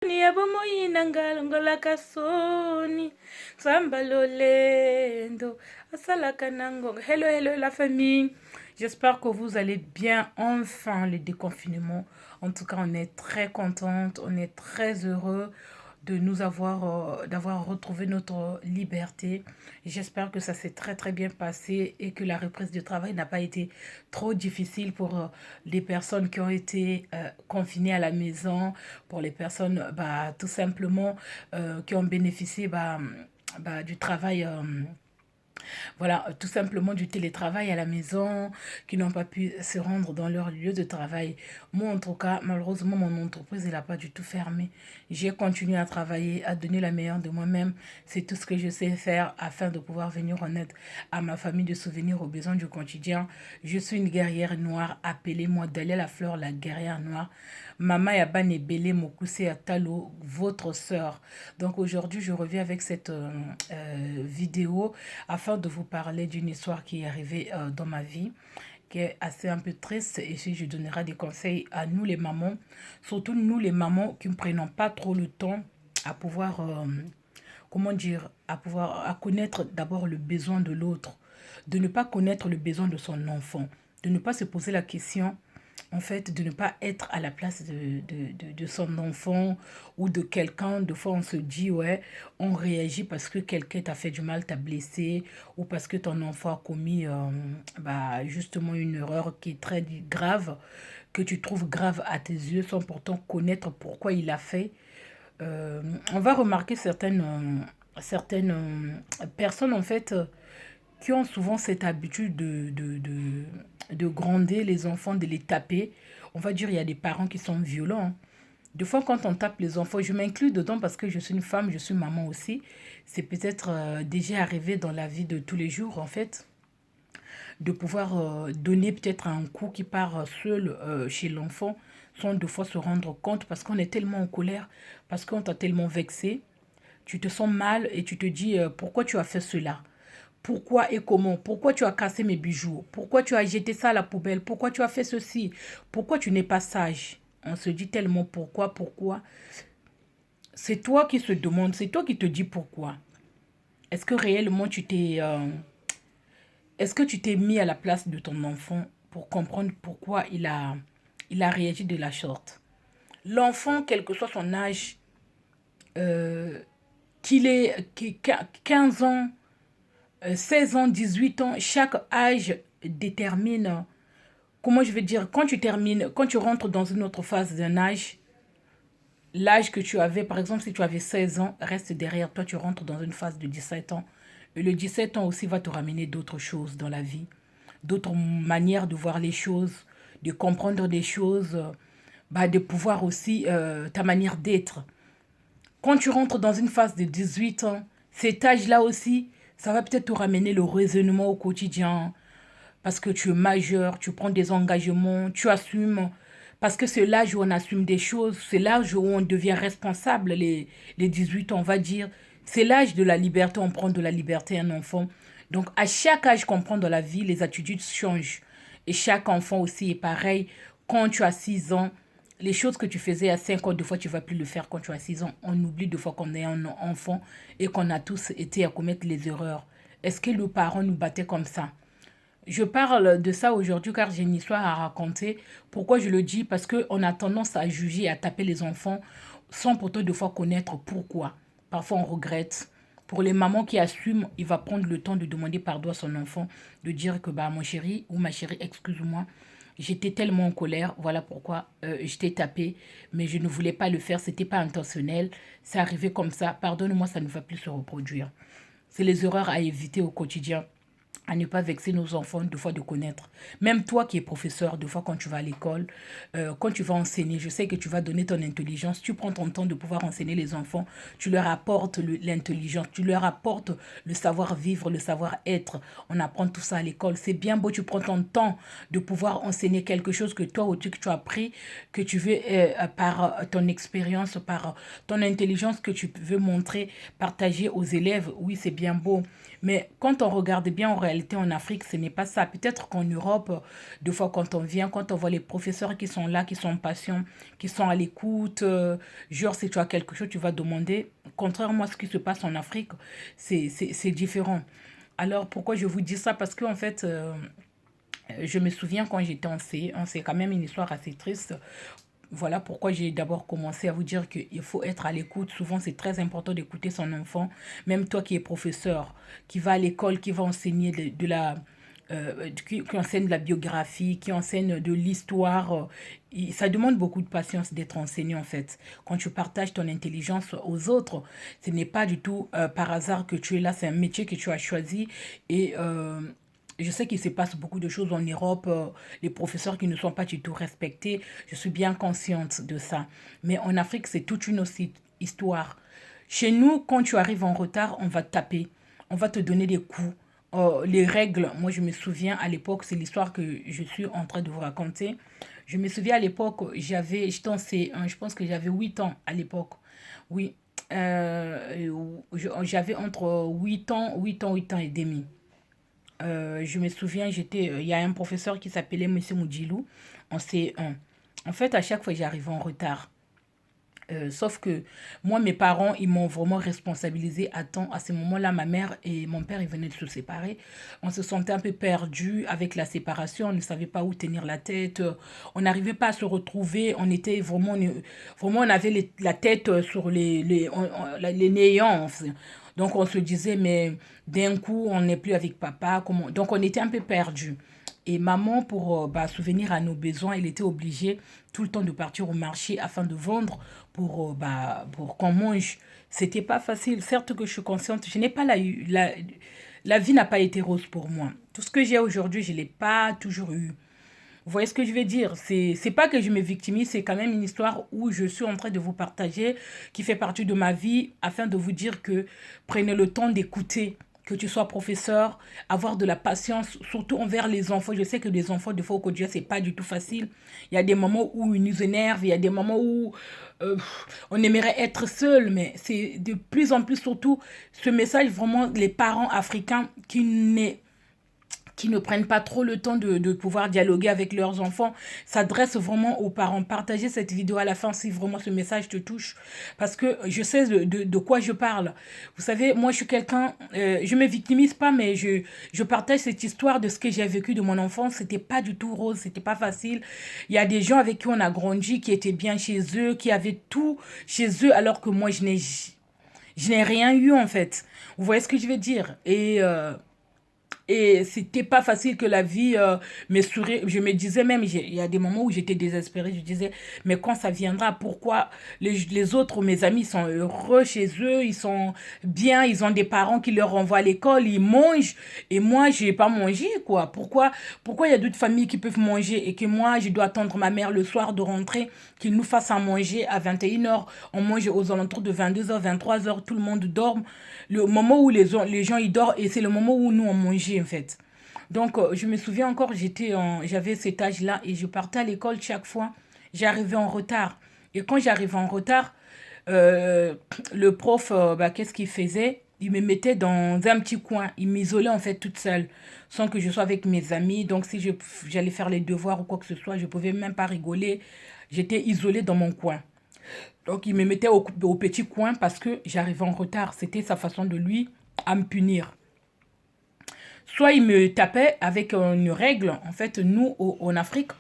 Ni abomoyina ngola kasoni samba lolendo asalaka nango. Hello hello la famille, j'espère que vous allez bien. Enfin le déconfinement, en tout cas on est très contente, on est très heureux de nous avoir d'avoir retrouvé notre liberté. J'espère que ça s'est très très bien passé et que la reprise du travail n'a pas été trop difficile pour les personnes qui ont été confinées à la maison, pour les personnes tout simplement qui ont bénéficié du travail. Voilà, tout simplement du télétravail à la maison, qui n'ont pas pu se rendre dans leur lieu de travail. Moi, en tout cas, malheureusement, mon entreprise, elle n'a pas du tout fermé. J'ai continué à travailler, à donner la meilleure de moi-même. C'est tout ce que je sais faire afin de pouvoir venir en aide à ma famille, de souvenir aux besoins du quotidien. Je suis une guerrière noire, appelez-moi Dalia la Fleur, la guerrière noire. Mama Yabane Bele Mokuse Atalo, votre sœur. Donc aujourd'hui, je reviens avec cette vidéo afin de vous parler d'une histoire qui est arrivée dans ma vie, qui est assez un peu triste. Et si je donnerai des conseils à nous les mamans, surtout nous les mamans qui ne prenons pas trop le temps à pouvoir, comment dire, à connaître d'abord le besoin de l'autre, de ne pas connaître le besoin de son enfant, de ne pas se poser la question en fait, de ne pas être à la place de son enfant ou de quelqu'un. Des fois, on se dit, ouais, on réagit parce que quelqu'un t'a fait du mal, t'a blessé, ou parce que ton enfant a commis justement une erreur qui est très grave, que tu trouves grave à tes yeux, sans pourtant connaître pourquoi il a fait. On va remarquer certaines personnes, en fait, qui ont souvent cette habitude de gronder les enfants, de les taper. On va dire il y a des parents qui sont violents, hein. Des fois, quand on tape les enfants, je m'inclus dedans parce que je suis une femme, je suis maman aussi. C'est peut-être déjà arrivé dans la vie de tous les jours, en fait, de pouvoir donner peut-être un coup qui part seul chez l'enfant, sans deux fois se rendre compte parce qu'on est tellement en colère, parce qu'on t'a tellement vexé. Tu te sens mal et tu te dis pourquoi tu as fait cela? Pourquoi et comment? Pourquoi tu as cassé mes bijoux? Pourquoi tu as jeté ça à la poubelle? Pourquoi tu as fait ceci? Pourquoi tu n'es pas sage? On se dit tellement pourquoi. C'est toi qui se demande, c'est toi qui te dis pourquoi. Est-ce que réellement est-ce que tu t'es mis à la place de ton enfant pour comprendre pourquoi il a réagi de la sorte? L'enfant, quel que soit son âge, euh, 15 ans, 16 ans, 18 ans, chaque âge détermine, comment je vais dire, quand tu rentres dans une autre phase d'un âge, l'âge que tu avais, par exemple, si tu avais 16 ans, reste derrière toi, tu rentres dans une phase de 17 ans. Et le 17 ans aussi va te ramener d'autres choses dans la vie, d'autres manières de voir les choses, de comprendre des choses, de pouvoir aussi ta manière d'être. Quand tu rentres dans une phase de 18 ans, cet âge-là aussi, ça va peut-être te ramener le raisonnement au quotidien. Parce que tu es majeur, tu prends des engagements, tu assumes. Parce que c'est l'âge où on assume des choses, c'est l'âge où on devient responsable, les 18 ans, on va dire. C'est l'âge de la liberté, on prend de la liberté à un enfant. Donc, à chaque âge qu'on prend dans la vie, les attitudes changent. Et chaque enfant aussi est pareil. Quand tu as 6 ans, les choses que tu faisais à 5 ans, deux fois, tu ne vas plus le faire quand tu as 6 ans. On oublie deux fois qu'on est un enfant et qu'on a tous été à commettre les erreurs. Est-ce que nos parents nous battaient comme ça? Je parle de ça aujourd'hui car j'ai une histoire à raconter. Pourquoi je le dis? Parce qu'on a tendance à juger, à taper les enfants sans pourtant de fois connaître pourquoi. Parfois on regrette. Pour les mamans qui assument, il va prendre le temps de demander pardon à son enfant, de dire que mon chéri ou ma chérie, excuse-moi, j'étais tellement en colère, voilà pourquoi je t'ai tapé, mais je ne voulais pas le faire, c'était pas intentionnel, c'est arrivé comme ça, pardonne-moi, ça ne va plus se reproduire. C'est les erreurs à éviter au quotidien, à ne pas vexer nos enfants, deux fois de connaître. Même toi qui es professeur, deux fois quand tu vas à l'école, quand tu vas enseigner, je sais que tu vas donner ton intelligence, tu prends ton temps de pouvoir enseigner les enfants, tu leur apportes l'intelligence, tu leur apportes le savoir-vivre, le savoir-être. On apprend tout ça à l'école. C'est bien beau, tu prends ton temps de pouvoir enseigner quelque chose que toi que tu as appris, que tu veux par ton expérience, par ton intelligence que tu veux montrer, partager aux élèves. Oui, c'est bien beau. Mais quand on regarde bien, on réalité en Afrique, ce n'est pas ça. Peut-être qu'en Europe, des fois quand on vient, quand on voit les professeurs qui sont là, qui sont patients, qui sont à l'écoute, genre si tu as quelque chose, tu vas demander. Contrairement à ce qui se passe en Afrique, c'est différent. Alors pourquoi je vous dis ça? Parce qu'en fait, je me souviens quand j'étais en C1, c'est quand même une histoire assez triste. Voilà pourquoi j'ai d'abord commencé à vous dire qu'il faut être à l'écoute. Souvent, c'est très important d'écouter son enfant. Même toi qui es professeur, qui va à l'école, qui va enseigner qui enseigne de la biographie, qui enseigne de l'histoire. Ça demande beaucoup de patience d'être enseignant en fait. Quand tu partages ton intelligence aux autres, ce n'est pas du tout par hasard que tu es là. C'est un métier que tu as choisi et je sais qu'il se passe beaucoup de choses en Europe, les professeurs qui ne sont pas du tout respectés. Je suis bien consciente de ça. Mais en Afrique, c'est toute une autre histoire. Chez nous, quand tu arrives en retard, on va te taper. On va te donner des coups. Les règles, moi je me souviens à l'époque, c'est l'histoire que je suis en train de vous raconter. Je me souviens à l'époque, j'étais en C1, je pense que j'avais 8 ans à l'époque. Oui, j'avais entre 8 ans et demi. Je me souviens, il y a un professeur qui s'appelait Monsieur Moudjilou en C1. En fait, à chaque fois, j'arrivais en retard. Sauf que moi, mes parents, ils m'ont vraiment responsabilisé à temps. À ce moment-là, ma mère et mon père, ils venaient de se séparer. On se sentait un peu perdus avec la séparation. On ne savait pas où tenir la tête. On n'arrivait pas à se retrouver. On était vraiment, vraiment on avait la tête sur les néants. Donc, on se disait, mais d'un coup, on n'est plus avec papa. Comment? Donc, on était un peu perdus. Et maman, pour souvenir à nos besoins, elle était obligée tout le temps de partir au marché afin de vendre pour qu'on mange. C'était pas facile. Certes que je suis consciente, je n'ai pas la vie n'a pas été rose pour moi. Tout ce que j'ai aujourd'hui, je ne l'ai pas toujours eu. Vous voyez ce que je veux dire? C'est pas que je me victimise, c'est quand même une histoire où je suis en train de vous partager, qui fait partie de ma vie, afin de vous dire que prenez le temps d'écouter, que tu sois professeur, avoir de la patience, surtout envers les enfants. Je sais que les enfants, des fois, au quotidien, c'est pas du tout facile. Il y a des moments où ils nous énervent, il y a des moments où euh, on aimerait être seul, mais c'est de plus en plus, surtout, ce message, vraiment, les parents africains qui ne prennent pas trop le temps de pouvoir dialoguer avec leurs enfants, s'adressent vraiment aux parents. Partagez cette vidéo à la fin si vraiment ce message te touche, parce que je sais de quoi je parle. Vous savez, moi je suis quelqu'un, je me victimise pas, mais je partage cette histoire de ce que j'ai vécu de mon enfance. C'était pas du tout rose, c'était pas facile. Il y a des gens avec qui on a grandi, qui étaient bien chez eux, qui avaient tout chez eux, alors que moi je n'ai rien eu en fait. Vous voyez ce que je veux dire? Et c'était pas facile que la vie me sourit. Je me disais même, il y a des moments où j'étais désespérée. Je disais, mais quand ça viendra, pourquoi les autres, mes amis, sont heureux chez eux, ils sont bien, ils ont des parents qui leur renvoient à l'école, ils mangent. Et moi, je n'ai pas mangé, quoi. Pourquoi il y a d'autres familles qui peuvent manger et que moi, je dois attendre ma mère le soir de rentrer, qu'il nous fasse à manger à 21 heures. On mange aux alentours de 22 heures, 23 heures, tout le monde dort. Le moment où les gens ils dorment et c'est le moment où nous on mangeait en fait. Donc je me souviens encore, j'avais cet âge-là et je partais à l'école chaque fois. J'arrivais en retard. Et quand j'arrivais en retard, le prof, qu'est-ce qu'il faisait? Il me mettait dans un petit coin. Il m'isolait en fait toute seule, sans que je sois avec mes amis. Donc si j'allais faire les devoirs ou quoi que ce soit, je pouvais même pas rigoler. J'étais isolée dans mon coin. Donc il me mettait au petit coin parce que j'arrivais en retard. C'était sa façon de lui à me punir. Soit il me tapait avec une règle. En fait, nous, en Afrique,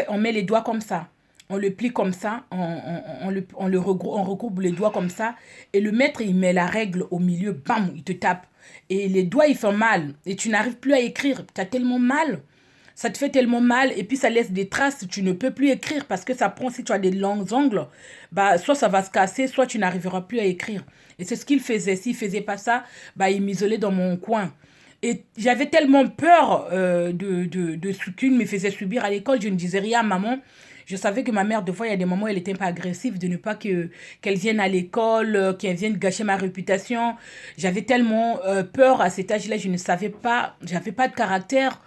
on met les doigts comme ça. On le plie comme ça, on regroupe les doigts comme ça. Et le maître, il met la règle au milieu, bam, il te tape. Et les doigts, ils font mal. Et tu n'arrives plus à écrire. Tu as tellement mal. Ça te fait tellement mal et puis ça laisse des traces, tu ne peux plus écrire parce que ça prend, si tu as des longs ongles, soit ça va se casser, soit tu n'arriveras plus à écrire. Et c'est ce qu'il faisait. S'il faisait pas ça, il m'isolait dans mon coin. Et j'avais tellement peur de ce qu'il me faisait subir à l'école, je ne disais rien à maman. Je savais que ma mère, des fois, il y a des moments où elle était pas agressive, de ne pas qu'elle vienne à l'école, qu'elle vienne gâcher ma réputation. J'avais tellement peur à cet âge-là, je ne savais pas, j'avais pas de caractère.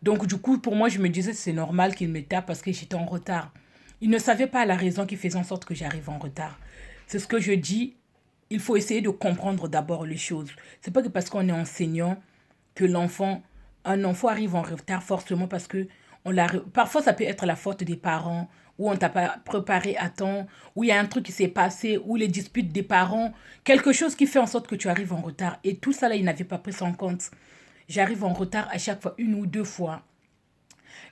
Donc, du coup, pour moi, je me disais, c'est normal qu'il me tape parce que j'étais en retard. Il ne savait pas la raison qui faisait en sorte que j'arrive en retard. C'est ce que je dis. Il faut essayer de comprendre d'abord les choses. C'est pas que parce qu'on est enseignant, que un enfant arrive en retard forcément parce que parfois ça peut être la faute des parents, ou on t'a pas préparé à temps, ou il y a un truc qui s'est passé, ou les disputes des parents, quelque chose qui fait en sorte que tu arrives en retard. Et tout ça là, il n'avait pas pris ça en compte. J'arrive en retard à chaque fois, une ou deux fois.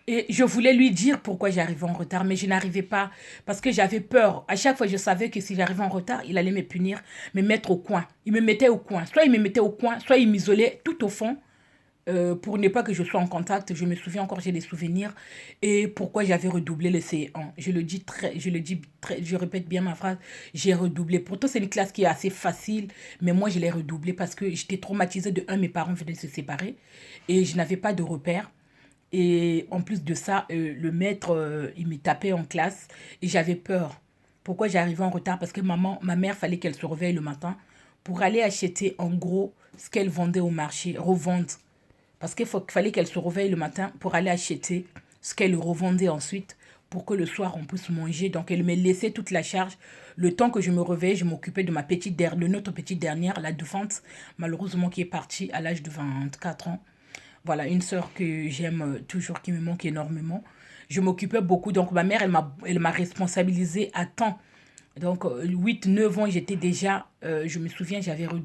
Et je voulais lui dire pourquoi j'arrivais en retard, mais je n'arrivais pas parce que j'avais peur. À chaque fois, je savais que si j'arrivais en retard, il allait me punir, me mettre au coin. Il me mettait au coin. Soit il me mettait au coin, soit il m'isolait tout au fond pour ne pas que je sois en contact. Je me souviens encore, j'ai des souvenirs. Et pourquoi j'avais redoublé le CE1. Je répète bien ma phrase, j'ai redoublé. Pourtant, c'est une classe qui est assez facile, mais moi, je l'ai redoublé parce que j'étais traumatisée de un, mes parents venaient de se séparer et je n'avais pas de repère. Et en plus de ça, le maître, il me tapait en classe et j'avais peur. Pourquoi j'arrivais en retard? Parce que ma mère, fallait qu'elle se réveille le matin pour aller acheter en gros ce qu'elle vendait au marché, revendre. Parce fallait qu'elle se réveille le matin pour aller acheter ce qu'elle revendait ensuite pour que le soir on puisse manger. Donc elle me laissait toute la charge. Le temps que je me réveillais, je m'occupais de notre petite dernière, la défunte, malheureusement qui est partie à l'âge de 24 ans. Voilà, une sœur que j'aime toujours, qui me manque énormément. Je m'occupais beaucoup. Donc, ma mère, elle m'a responsabilisée à temps. Donc, 8 9 ans, j'étais déjà, je me souviens,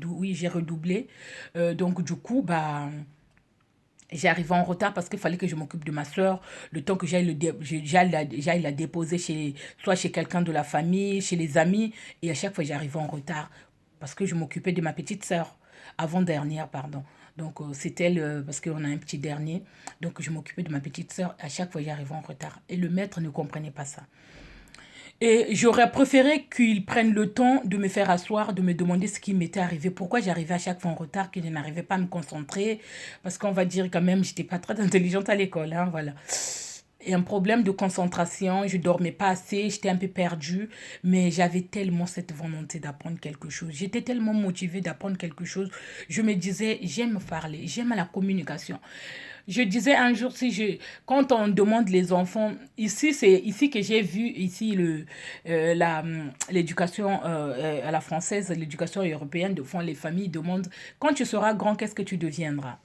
oui, j'ai redoublé. Donc, du coup, bah, j'arrivais en retard parce qu'il fallait que je m'occupe de ma sœur, le temps que j'aille la déposer soit chez quelqu'un de la famille, chez les amis. Et à chaque fois, j'arrivais en retard parce que je m'occupais de ma petite sœur, avant-dernière, pardon. Donc, c'est elle, parce qu'on a un petit dernier. Donc, je m'occupais de ma petite sœur. À chaque fois, j'arrivais en retard. Et le maître ne comprenait pas ça. Et j'aurais préféré qu'il prenne le temps de me faire asseoir, de me demander ce qui m'était arrivé, pourquoi j'arrivais à chaque fois en retard, que je n'arrivais pas à me concentrer. Parce qu'on va dire quand même, j'étais pas très intelligente à l'école, hein, voilà. Et un problème de concentration, je dormais pas assez, j'étais un peu perdue, mais j'avais tellement cette volonté d'apprendre quelque chose. J'étais tellement motivée d'apprendre quelque chose. Je me disais, j'aime parler, j'aime la communication. Je disais un jour, quand on demande les enfants, ici, c'est ici que j'ai vu, ici, l'éducation à la française, l'éducation européenne, de fond, les familles demandent, quand tu seras grand, qu'est-ce que tu deviendras?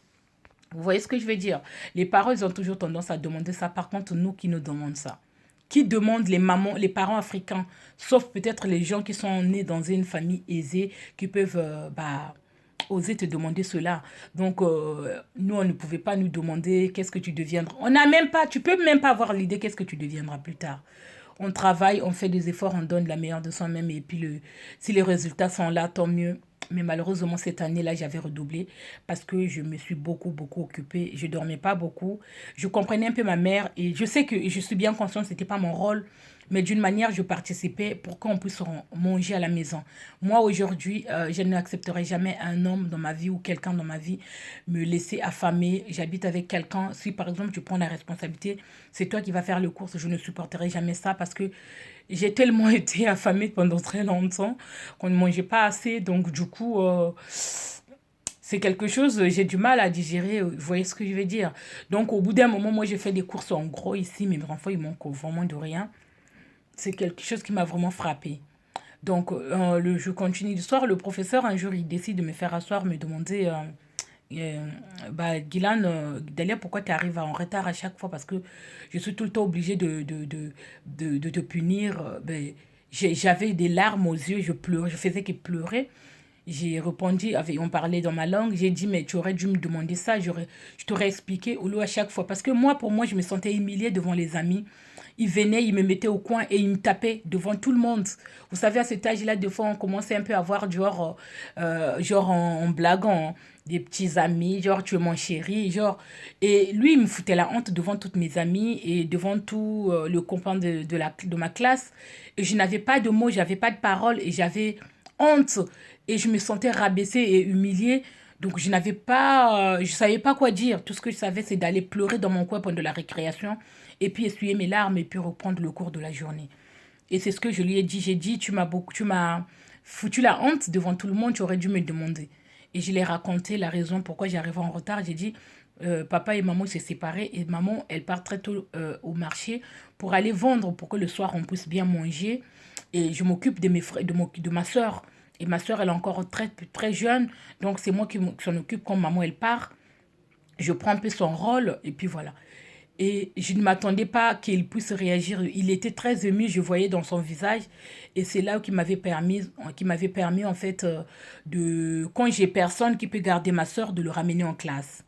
Vous voyez ce que je veux dire? Les parents, ils ont toujours tendance à demander ça. Par contre, nous qui nous demandons ça. Qui demande les mamans, les parents africains, sauf peut-être les gens qui sont nés dans une famille aisée, qui peuvent oser te demander cela. Donc, nous, on ne pouvait pas nous demander qu'est-ce que tu deviendras. On n'a même pas, tu peux même pas avoir l'idée qu'est-ce que tu deviendras plus tard. On travaille, on fait des efforts, on donne la meilleure de soi-même et puis si les résultats sont là, tant mieux. Mais malheureusement, cette année-là, j'avais redoublé parce que je me suis beaucoup, beaucoup occupée. Je dormais pas beaucoup. Je comprenais un peu ma mère et je sais que je suis bien consciente, c'était pas mon rôle. Mais d'une manière, je participais pour qu'on puisse manger à la maison. Moi, aujourd'hui, je n'accepterai jamais un homme dans ma vie ou quelqu'un dans ma vie me laisser affamer. J'habite avec quelqu'un. Si, par exemple, tu prends la responsabilité, c'est toi qui vas faire le course. Je ne supporterai jamais ça parce que j'ai tellement été affamée pendant très longtemps qu'on ne mangeait pas assez. Donc, du coup, c'est quelque chose, j'ai du mal à digérer. Vous voyez ce que je veux dire? Donc, au bout d'un moment, moi, j'ai fait des courses en gros ici. Mes enfants, ils manquent vraiment de rien. C'est quelque chose qui m'a vraiment frappée. Donc, je continue l'histoire. Le professeur, un jour, il décide de me faire asseoir, me demander, Guylaine, Dalia, pourquoi tu arrives en retard à chaque fois? Parce que je suis tout le temps obligée de te punir. J'avais des larmes aux yeux, je pleurais, je faisais que pleurer. J'ai répondu, on parlait dans ma langue, j'ai dit, mais tu aurais dû me demander ça, je t'aurais expliqué au lieu à chaque fois. Parce que moi, pour moi, je me sentais humiliée devant les amis. Ils venaient, ils me mettaient au coin et ils me tapaient devant tout le monde. Vous savez, à cet âge-là, des fois, on commençait un peu à voir, genre en blaguant, hein, des petits amis, genre, tu es mon chéri, genre. Et lui, il me foutait la honte devant toutes mes amies et devant tout le copain de ma classe. Et je n'avais pas de mots, j'avais pas de paroles et j'avais honte et je me sentais rabaissée et humiliée. Donc je savais pas quoi dire. Tout ce que je savais, c'est d'aller pleurer dans mon coin pendant la récréation et puis essuyer mes larmes et puis reprendre le cours de la journée. Et c'est ce que je lui ai dit. J'ai dit, tu m'as foutu la honte devant tout le monde, tu aurais dû me demander. Et je lui ai raconté la raison pourquoi j'arrivais en retard. J'ai dit, papa et maman s'est séparés et maman, elle part très tôt au marché pour aller vendre pour que le soir on puisse bien manger. Et je m'occupe de mes frères, de ma soeur. Et ma soeur, elle est encore très, très jeune. Donc, c'est moi qui s'en occupe quand maman, elle part. Je prends un peu son rôle et puis voilà. Et je ne m'attendais pas qu'il puisse réagir. Il était très ému, je voyais dans son visage. Et c'est là qui m'avait permis en fait, quand j'ai personne qui peut garder ma soeur, de le ramener en classe.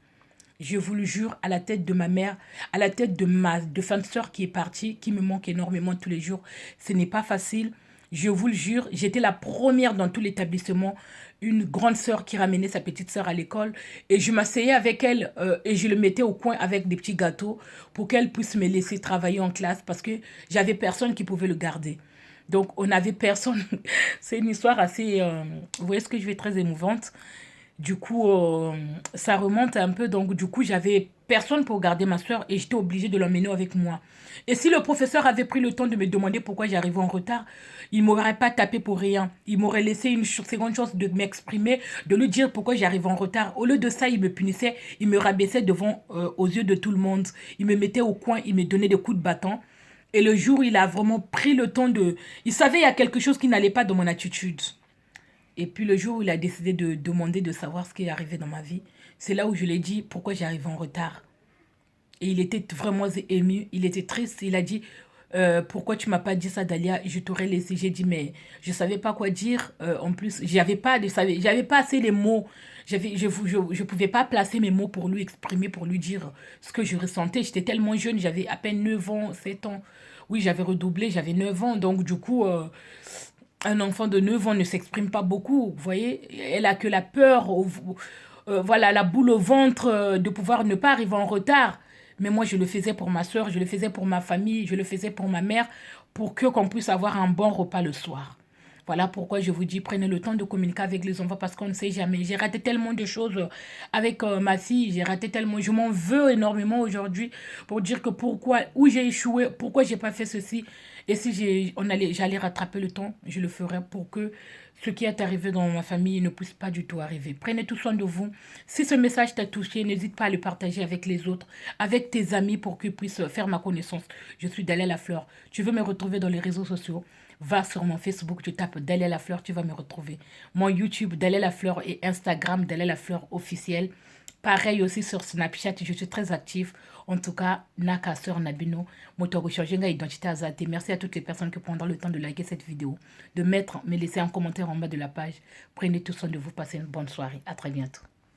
Je vous le jure, à la tête de ma mère, à la tête de ma fin de soeur qui est partie, qui me manque énormément tous les jours. Ce n'est pas facile. Je vous le jure, j'étais la première dans tout l'établissement, une grande sœur qui ramenait sa petite sœur à l'école. Et je m'asseyais avec elle et je le mettais au coin avec des petits gâteaux pour qu'elle puisse me laisser travailler en classe parce que j'avais personne qui pouvait le garder. Donc, on n'avait personne. C'est une histoire assez, vous voyez ce que je vais, très émouvante. Du coup, ça remonte un peu. Donc, du coup, j'avais personne pour garder ma soeur et j'étais obligée de l'emmener avec moi. Et si le professeur avait pris le temps de me demander pourquoi j'arrivais en retard, il ne m'aurait pas tapé pour rien. Il m'aurait laissé une seconde chance de m'exprimer, de lui dire pourquoi j'arrivais en retard. Au lieu de ça, il me punissait, il me rabaissait devant, aux yeux de tout le monde. Il me mettait au coin, il me donnait des coups de bâton. Et le jour où il a vraiment pris le temps de... Il savait il y a quelque chose qui n'allait pas dans mon attitude. Et puis le jour où il a décidé de demander de savoir ce qui est arrivé dans ma vie, c'est là où je lui ai dit pourquoi j'arrive en retard. Et il était vraiment ému, il était triste. Il a dit pourquoi tu m'as pas dit ça, Dalia, je t'aurais laissé. J'ai dit mais je savais pas quoi dire. En plus, j'avais pas assez les mots. Je pouvais pas placer mes mots pour lui exprimer, pour lui dire ce que je ressentais. J'étais tellement jeune, j'avais à peine 9 ans, 7 ans. Oui, j'avais redoublé, j'avais 9 ans. Donc du coup, un enfant de 9 ans ne s'exprime pas beaucoup, vous voyez. Elle a que la peur, voilà, la boule au ventre de pouvoir ne pas arriver en retard. Mais moi, je le faisais pour ma soeur, je le faisais pour ma famille, je le faisais pour ma mère, pour que qu'on puisse avoir un bon repas le soir. Voilà pourquoi je vous dis, prenez le temps de communiquer avec les enfants parce qu'on ne sait jamais. J'ai raté tellement de choses avec ma fille, j'ai raté tellement, je m'en veux énormément aujourd'hui pour dire que pourquoi, où j'ai échoué, pourquoi j'ai pas fait ceci. Et si j'allais rattraper le temps, je le ferais pour que ce qui est arrivé dans ma famille ne puisse pas du tout arriver. Prenez tout soin de vous. Si ce message t'a touché, n'hésite pas à le partager avec les autres, avec tes amis pour qu'ils puissent faire ma connaissance. Je suis Dalia Lafleur. Tu veux me retrouver dans les réseaux sociaux? Va sur mon Facebook, tu tapes Dalia Lafleur, tu vas me retrouver. Mon YouTube, Dalia Lafleur, et Instagram, Dalia Lafleur officiel. Pareil aussi sur Snapchat, je suis très active. En tout cas, Naka Sœur Nabino, Moto Jenga Identité Azate. Merci à toutes les personnes qui prendront le temps de liker cette vidéo, de me laisser un commentaire en bas de la page. Prenez tout soin de vous, passez une bonne soirée. À très bientôt.